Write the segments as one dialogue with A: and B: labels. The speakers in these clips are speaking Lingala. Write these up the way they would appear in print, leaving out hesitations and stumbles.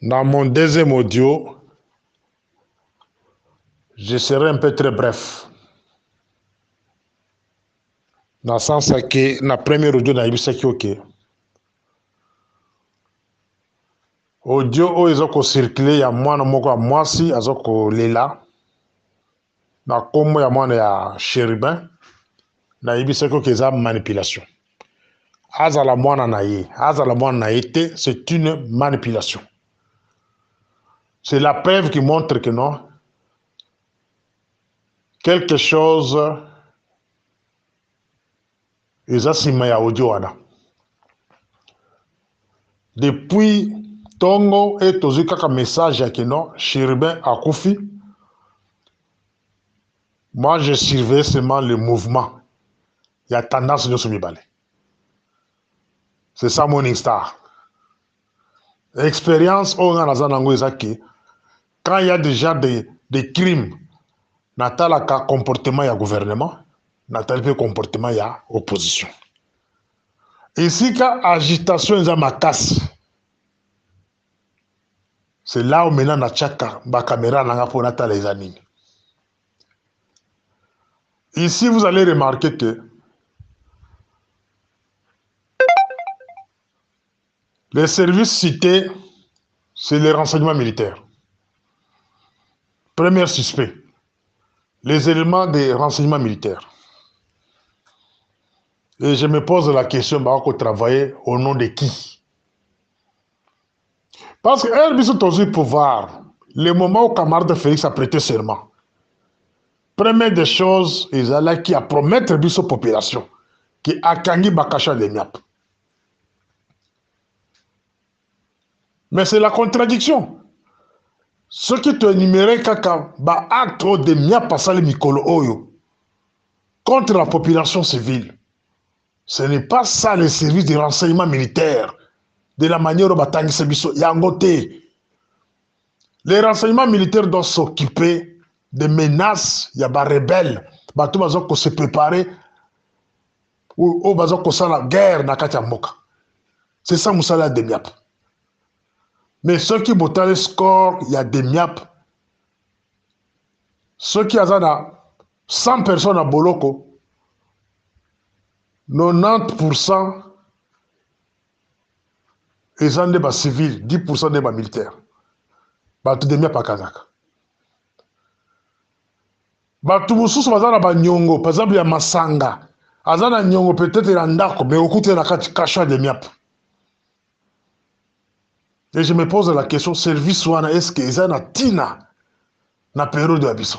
A: Dans mon deuxième audio, je serai un peu très bref. Dans le sens que la première audio na yebisaki ok. Audio oyo eza ko circuler ya mwana moko ya mwasi aza kolela na kombo ya mwana ya Chérubin na yebisaki ok eza manipulation. Azala mwana na ye, azala mwana na ye te, c'est une manipulation. C'est la preuve qui montre que non, quelque chose eza sima ya audio wana. Depuis Tongo et tozwi kaka message ya keno Chérubin akufi. Moi je surveille seulement le mouvement. Il y a tendance de se mibale. C'est ça Morning Star. Expérience on a nazanango ezaki quand il y a déjà des crimes natala ka comportement ya gouvernement, natala pe comportement ya opposition. Ici ka agitation eza makasi. C'est là où maintenant na tchaka ba caméra nanga pour natala eza nini. Ici vous allez remarquer que les services cités, c'est les renseignements militaires. Premier suspect, les éléments des renseignements militaires. Et je me pose la question, bah, on travailler au nom de qui? Parce que Herbiso Tozu pouvoir, le moment où camarade Félix a prêté serment, première des choses, ils allaient qui a promettre Herbiso population, qui a kangi bakasha de miap. Mais c'est la contradiction. Ce qui te énuméré kaka ba acte de miap pasale mikolo oyo contre la population civile. Ce n'est pas ça le service de renseignement militaire, de la manière dont Batangi Sebiso Yangote. Les renseignements militaires doivent s'occuper des menaces, il y a des rebelles, bateau bazo ko se préparer ou bazo ko la guerre na kati ya mboka. C'est ça musala de miap. Mais ceux qui botent le score, il y a des miap. Ceux qui ont 100 personnes à Boloko, 90% ils ont des civils, 10% des militaires. Bato de miap à Kazaka. Bato mususu bazana ba nyongo, par exemple ya Masanga. Azana nyongo peut-être ya ndako, mais okute na kati kasha de miap. Et je me pose la question, service wana est-ce que ezana tina na période ya biso?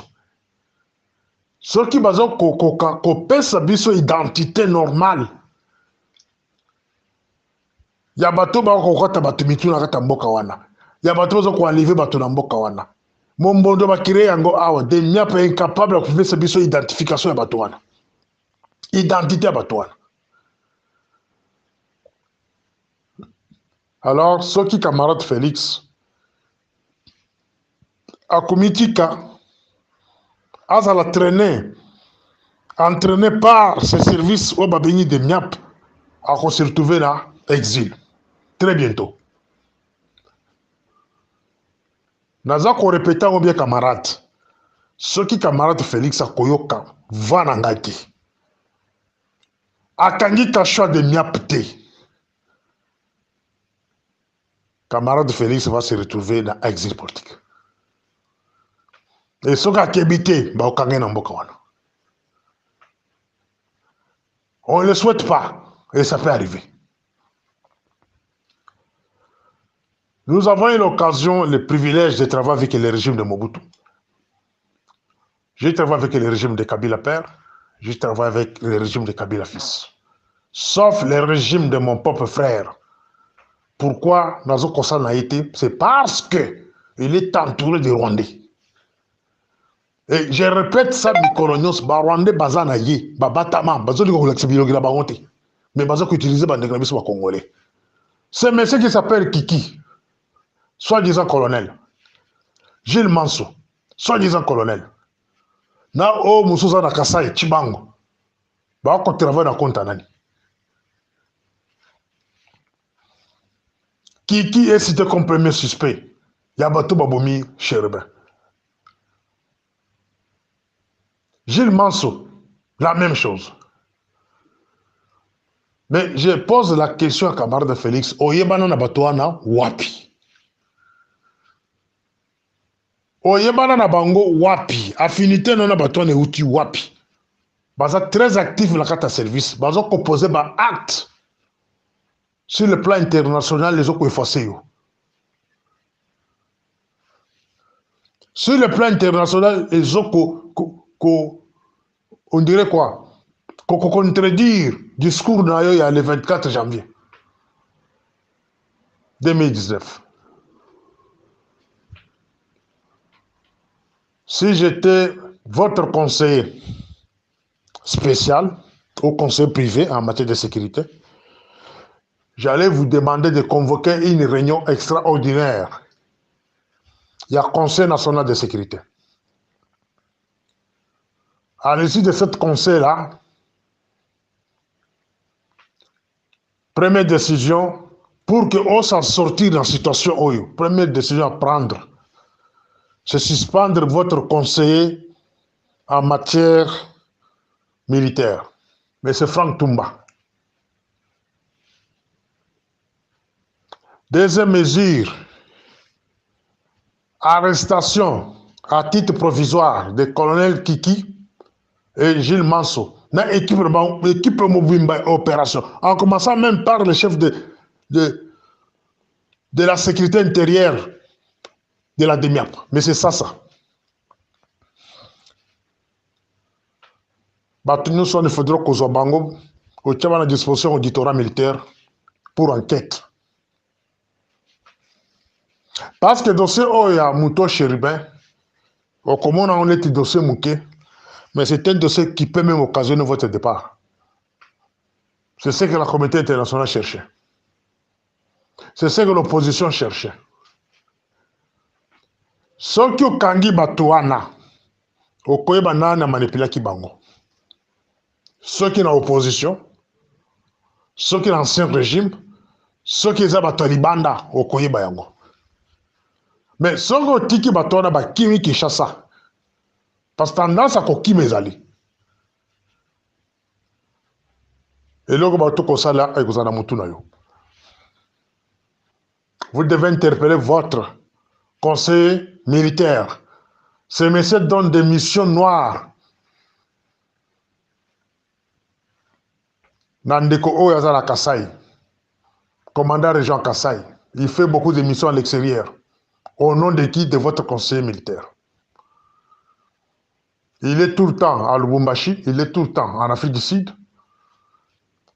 A: Ceux qui bazo ko pesa biso identité normale. Ya bato ba ko kota bato mitu na kata mboka wana. Ya bato bazo ko enlever bato na mboka wana. Mombondo ba créer yango awa de miap incapable de faire biso identification ya bato wana. Identité ya bato wana. Alors, ceux qui camarade Félix, à Komitika, à la traîner, entraîné par ce service au Babini de Miap, à se retrouver là, exil. Très bientôt. Naza ko répéter au bien camarade. Ceux qui camarade Félix à Koyoka, va nangaki. Akangi kachwa de Miap te. Camarade Félix va se retrouver dans exil politique. Et ceux qui ont habité, bah, on ne le souhaite pas, et ça peut arriver. Nous avons eu l'occasion, le privilège de travailler avec le régime de Mobutu. J'ai travaillé avec le régime de Kabila père, j'ai travaillé avec le régime de Kabila fils. Sauf le régime de mon propre frère. Pourquoi Nazo Kosan a été? C'est parce qu'il est entouré de Rwandais. Et je répète ça, mes coloniaux, les Rwandais, Bazanaye, Babatama, Bazoli Kolexabilogi la Baronte. Mais Bazok utilisé par les Congolais. Ce monsieur qui s'appelle Kiki, soi-disant colonel. Gilles Manso, soi-disant colonel. Na o Moussouza na Kasai, Chibango. Ba ko travaille na compte nani. Kiki est cité comme premier suspect. Yabato Babomi Chérubin. Gilles Manso, la même chose. Mais je pose la question à camarade Félix, Oyebana na Batoana, wapi? Oyebana na bango, wapi? Affinité na Batoana outi wapi? Baza très actif la carte service, baza composé ba acte sur le plan international, les autres effacés. Sur le plan international, les autres, on dirait quoi? Contredire discours il y a le 24 janvier 2019. Si j'étais votre conseiller spécial ou conseiller privé en matière de sécurité, j'allais vous demander de convoquer une réunion extraordinaire. Il y a Conseil national de sécurité. À l'issue de ce conseil-là, première décision, pour que on s'en sortir dans la situation, première décision à prendre, c'est suspendre votre conseiller en matière militaire. Mais c'est Franck Toumba. Deuxième mesure, arrestation à titre provisoire des colonels Kiki et Gilles Manso. Dans l'équipe Mobimba opération. En commençant même par le chef de la sécurité intérieure de la DEMIAP. Mais c'est ça. Nous sommes, il faudra qu'on soit bango, au tient à la disposition auditorat militaire pour enquête. Parce que le dossier il y a Mouto Chérubin, comment on a un dossier mouqué, mais c'est un dossier qui peut même occasionner votre départ. C'est ce que la communauté internationale cherchait. C'est ce que l'opposition cherchait. Ce qui est Kangi Batouana, au Koyebana na manipulaki bango. Ceux qui sont en opposition, ceux qui sont dans l'ancien régime, ceux qui sont Talibanda au Koyebayango. Mais ceux qui ont tiki Batouana, Kimi Kishasa. Parce que tendance à Koki Mezali. Et là, vous devez interpeller votre conseiller militaire. Ces messieurs donnent des missions noires. Nandeko Oyazala Kassai, commandant région Kassai, il fait beaucoup de missions à l'extérieur. Au nom de qui? De votre conseiller militaire. Il est tout le temps à Lubumbashi, il est tout le temps en Afrique du Sud.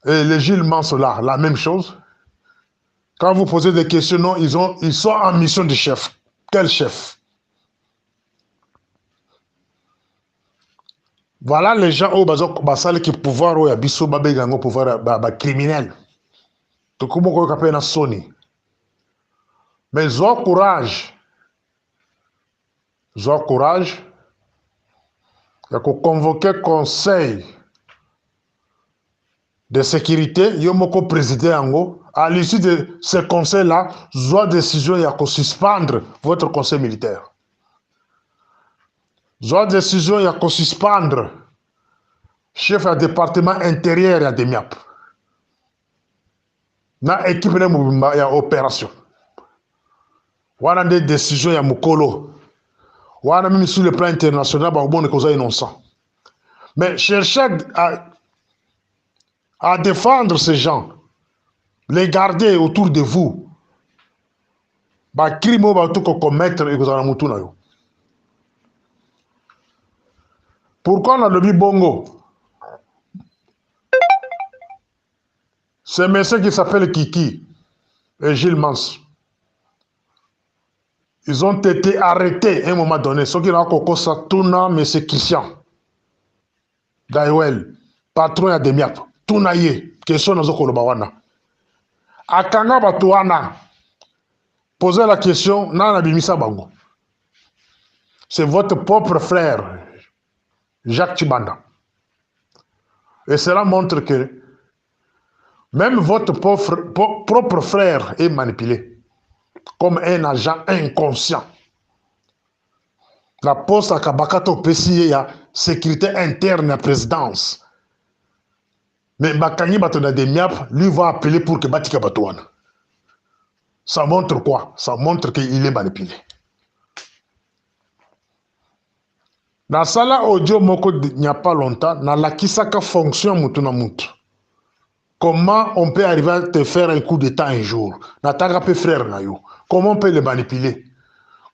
A: Et les Gilles Mansola, la même chose. Quand vous posez des questions, non, ils sont en mission de chef. Quel chef? Voilà les gens au basal qui pouvoir au yabiso babegango pouvoir criminel. Tout comme on appelle na Sony. Mais ils ont courage. Ils ont courage. Il faut convoquer conseil de sécurité, Yomoko président, à l'issue de ce conseil-là, soit décision, il y a suspendre votre conseil militaire. Soit décision, il y a suspendre chef du département intérieur à Demiap. Dans l'équipe de Mubimba, il y a opération. Il y a des décisions, il y a Mukolo. Il y a même sur le plan international, il y a des causes innocentes. Mais cherchez à défendre ces gens, les garder autour de vous. Bah, crime va tout commettre et vous allez mouton. Pourquoi on a le bongo? C'est monsieur qui s'appelle Kiki et Gilles Mans. Ils ont été arrêtés à un moment donné. Ceux qui ont encore ça, Touna, monsieur Christian. Daïwel, patron à Demiap. Tounaye, question dans le Bawana. Akanga Batouana, posez la question, Nana Bimisa Bango. C'est votre propre frère, Jacques Chibanda. Et cela montre que même votre propre frère est manipulé. comme un agent inconscient. La poste à Kabakato PCA, ya sécurité interne à présidence. Mais Bakangi Batona de Miap, lui va appeler pour que Batika Batouane. Ça montre quoi? Ça montre qu'il est manipulé. Dans sala audio moko il n'y a pas longtemps, dans la kisaka fonction mutuna mutu. Comment on peut arriver à te faire un coup d'état un jour? Nataka peut frère nayo. Comment on peut le manipuler?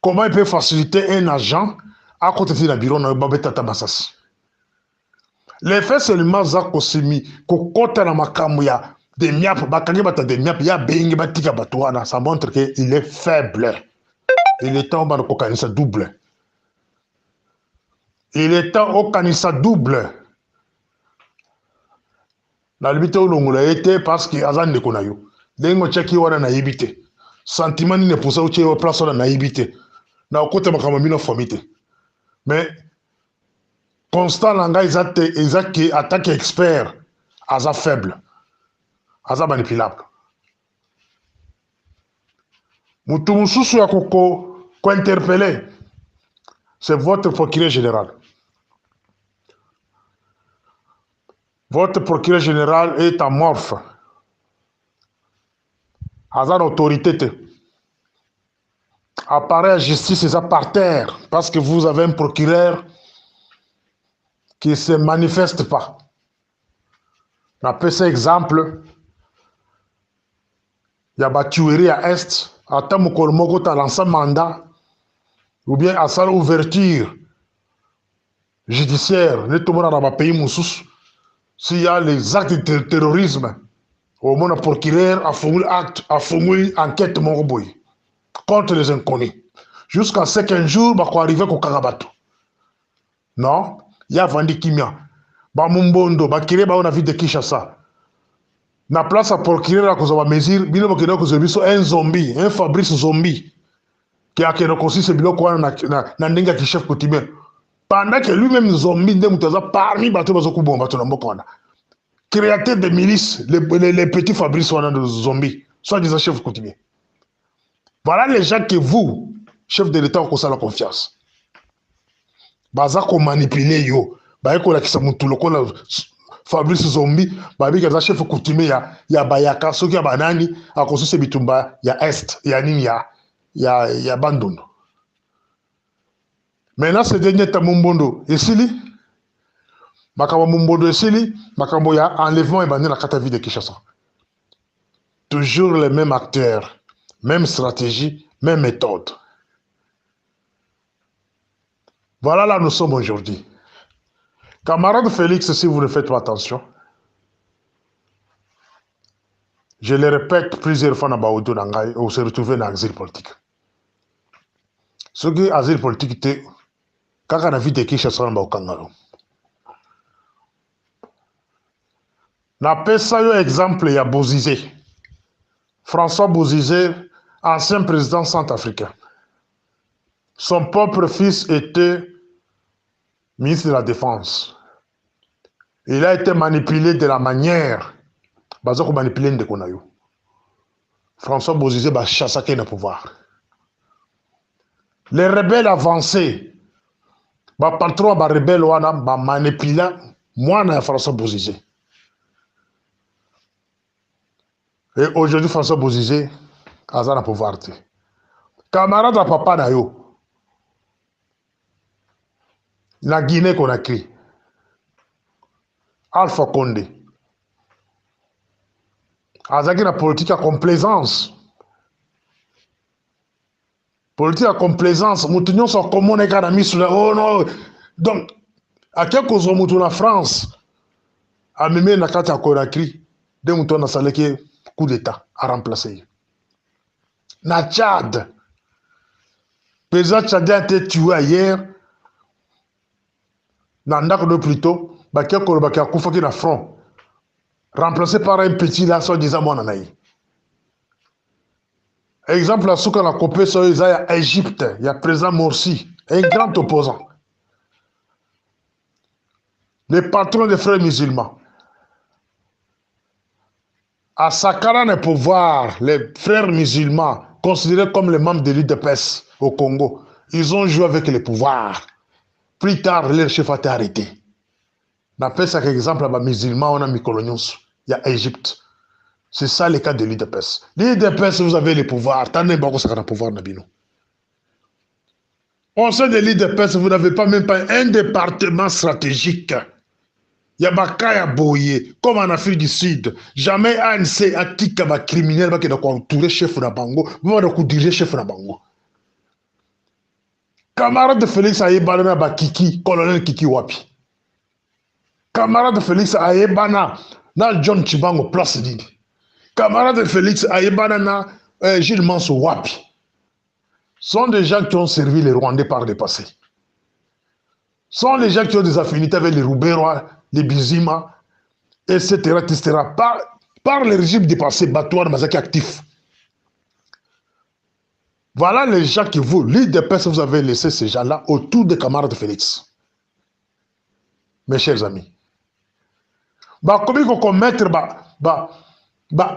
A: Comment il peut faciliter un agent à côté de la bureau na babeta masasi? Les faits seulement za kosimi kokota na makambo ya de miap bakangi bata de miap ya bengi batika batwana, ça montre que il est faible. Il est temps de kokanisa double. Il est temps au kanisa double. Na libite ulongula ete parce que azan de konayo. Dengo cheki wana na yibite. Sentiment ni ne poussa uche au place na yibite. Na okote makambo mino famite. Mais constant langa ezaki attaque expert aza faible. Aza manipulable. Mutu mususu ya ko interpeller. C'est votre procureur général. Votre procureur général est amorphe. Aza autorité. Appareil à justice est par terre parce que vous avez un procureur qui ne se manifeste pas. On appelle ça exemple. Il y a une tuerie à Est, à Tamukolmoko, tu as lancé un mandat, ou bien à sa ouverture judiciaire, dans le pays Moussous, s'il y a les actes de terrorisme, au moins le procureur a formulé acte, a formulé enquête Moroboy contre les inconnus. Jusqu'à ce qu'un jour, il va arriver au Karabato. Non, il y a Vandi Kimia. Bamumbondo, Bakire, on a vu de Kinshasa. Na place à procureur à cause de la mesure, bino bakina cause biso un zombie, un Fabrice zombie qui a keno consi ce biloko na ndinga ki chef coutumier. Pendant que lui-même zombie ndem mutaza parmi bato bazoku bomba to na mboko wana. Créateur de milices, les petits Fabrice wana de zombies, soit disant chef coutumier. Voilà les gens que vous, chef de l'État, vous avez la confiance. Bazako manipuler yo, bayeko la kisa mutu lokola Fabrice Zombi, babi kaza chef coutumier ya Bayaka, soki ya banani, a construit bitumba ya Est, ya nini ya Bandondo. Maintenant, ce dernier temps, Mumbondo, esili, makambo Mumbondo esili, makambo ya enlèvement et bandé la kata vie de Kinshasa. Toujours les mêmes acteurs, même stratégie, même méthode. Voilà là nous sommes aujourd'hui. Camarade Félix, si vous ne faites pas attention, je le répète plusieurs fois dans Baoudou Nangai, on se retrouve dans l'exil politique. Ce qui est l'exil politique, c'est quand on a vu des Kinshasa dans Baoukangalo. N'appelle ça un exemple, il y a Bozizé. François Bozizé, ancien président centrafricain. Son propre fils était ministre de la Défense. Il a été manipulé de la manière bazoko manipulé de Konayo. François Bozizé va chasser le pouvoir. Les rebelles avancés, ba patron ba rebelle wana ba manipulé moi na François Bozizé. Et aujourd'hui François Bozizé a le pouvoir. Camarade à papa na yo. La Guinée qu'on a créé. Alpha Condé. Azaki la politique à complaisance. Politique à complaisance. Moutounion sont comme on est carami sur la. Oh non. Donc, à quel cause on moutoune en France? A même la carte à Conakry. De moutoune a salé coup d'état à remplacer. Na Tchad. Président Tchadien a été tué hier. Nandak de plutôt. Bakia Kolobakia Koufaki na front. Remplacé par un petit là, soit disant mon anaï. Exemple, la souka la copé sur les Égypte, il y a président Morsi, un grand opposant. Les patrons des frères musulmans. À Sakara, le pouvoir, les frères musulmans, considérés comme les membres de l'UDPS au Congo. Ils ont joué avec les pouvoirs. Plus tard, leur chef a été arrêté. N'appelle ça exemple à musulmans, on a mis coloniaux. Il y a Égypte. C'est ça le cas de l'UDPS. L'UDPS, vous avez les pouvoirs. T'en pas ça le pouvoir, Nabino. Au sein de l'UDPS, vous n'avez pas même pas un département stratégique. Il y a Bakaya Boye, comme en Afrique du Sud. Jamais ANC a tika ba criminel qui est entouré chef de Bango, vous allez diriger chef de Bango. Camarade de Félix Ayebana ba Kiki, colonel Kiki Wapi. Camarade de Félix Ayebana na John Chibango place Didi. Camarade de Félix Ayebana na Gilles Manso Wapi. Sont des gens qui ont servi les Rwandais par le passé. Sont les gens qui ont des affinités avec les Rouberois, les Bizima, etc., etc., par le régime du passé, Batouar Mazaki actif. Voilà les gens qui vous, l'UDPS, vous avez laissé ces gens-là autour des camarades de Félix. Mes chers amis. Comment ils vont commettre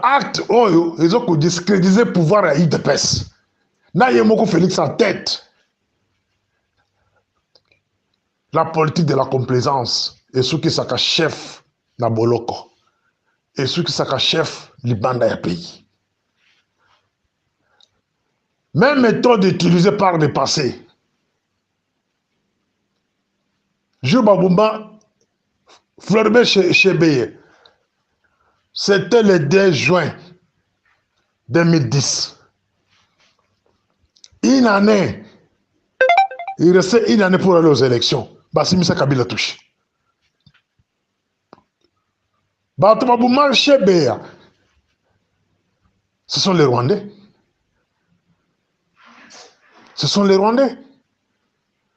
A: acte, ils ont discrédité le pouvoir à l'UDPS. Là, il y a Félix en tête. La politique de la complaisance et ce qui est chef na Boloko et ce qui est chef Libanda ya pays. Même méthode utilisée par le passé. Jules Babumba, Fleurbet Chebeye, c'était le 2 juin 2010. Une année, il restait une année pour aller aux élections. Bassimisa Kabila touche. Babumba Chebeye, ce sont les Rwandais. Ce sont les Rwandais.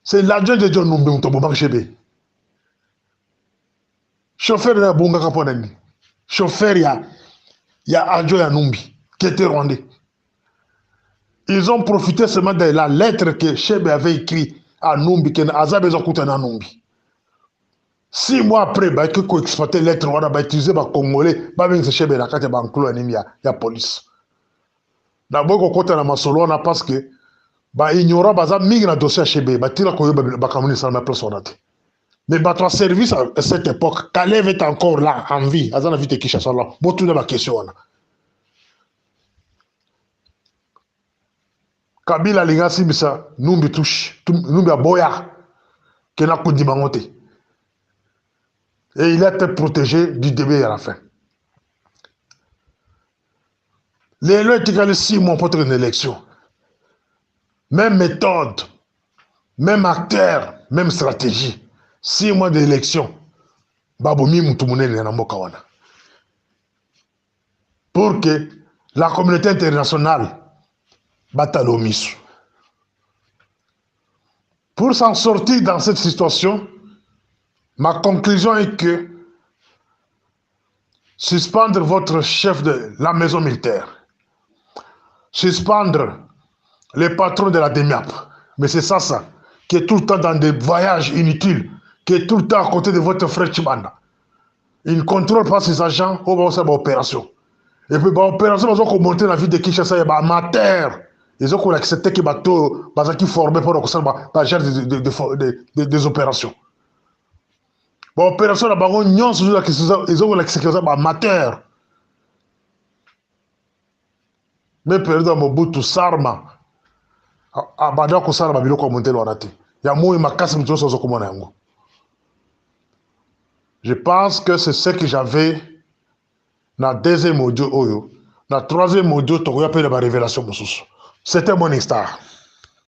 A: C'est l'adjoint de John Numbi Babumba Chebeye. Chauffeur de la Bunga Kaponani. Chauffeur, il y a adjoint Numbi, qui était Rwandais. Ils ont profité seulement de la lettre que Chebe avait écrite à Numbi, que Azab a écouté à Numbi. 6 mois après, il a exploité la lettre, il a utilisé les Congolais, il a utilisé Chebe, il a utilisé la police. D'abord, il a utilisé la parce que ignorant le dossier Chebe, il a tiré la place. Mais votre service à cette époque, Kalev est encore là, en vie, à la vie de Kinshasa, là, vous avez la question. Kabila Lingasi Bisa, Numbi touche, Numbi Aboya, qui n'a pas de. Et il a été protégé du début à la fin. Les lois étaient 6 mois pour une élection. Même méthode, même acteur, même stratégie. 6 mois d'élection. Baboumi Moutoumouné Nambokawana. Pour que la communauté internationale batte l'omission. Pour s'en sortir dans cette situation, ma conclusion est que suspendre votre chef de la maison militaire, suspendre les patrons de la DEMIAP, mais c'est ça, qui est tout le temps dans des voyages inutiles, qui est tout le temps à côté de votre frère Chibanda. Il ne contrôle pas ses agents au faire l'opération. Et puis l'opération, ils ont monté la ville de Kinshasa, il y a amateur. Ils ont accepté que les bateaux sont formés pour gérer des opérations. L'opération, ils ont accepté amateur. Mais président Mobutu Sarma, Abada Kosara Babilo Komonte Lorate. Yamou et Makas Mitoso Zokomonango. Je pense que c'est ce que j'avais dans le deuxième audio, dans le troisième audio, tu as appelé la révélation. C'était mon histoire.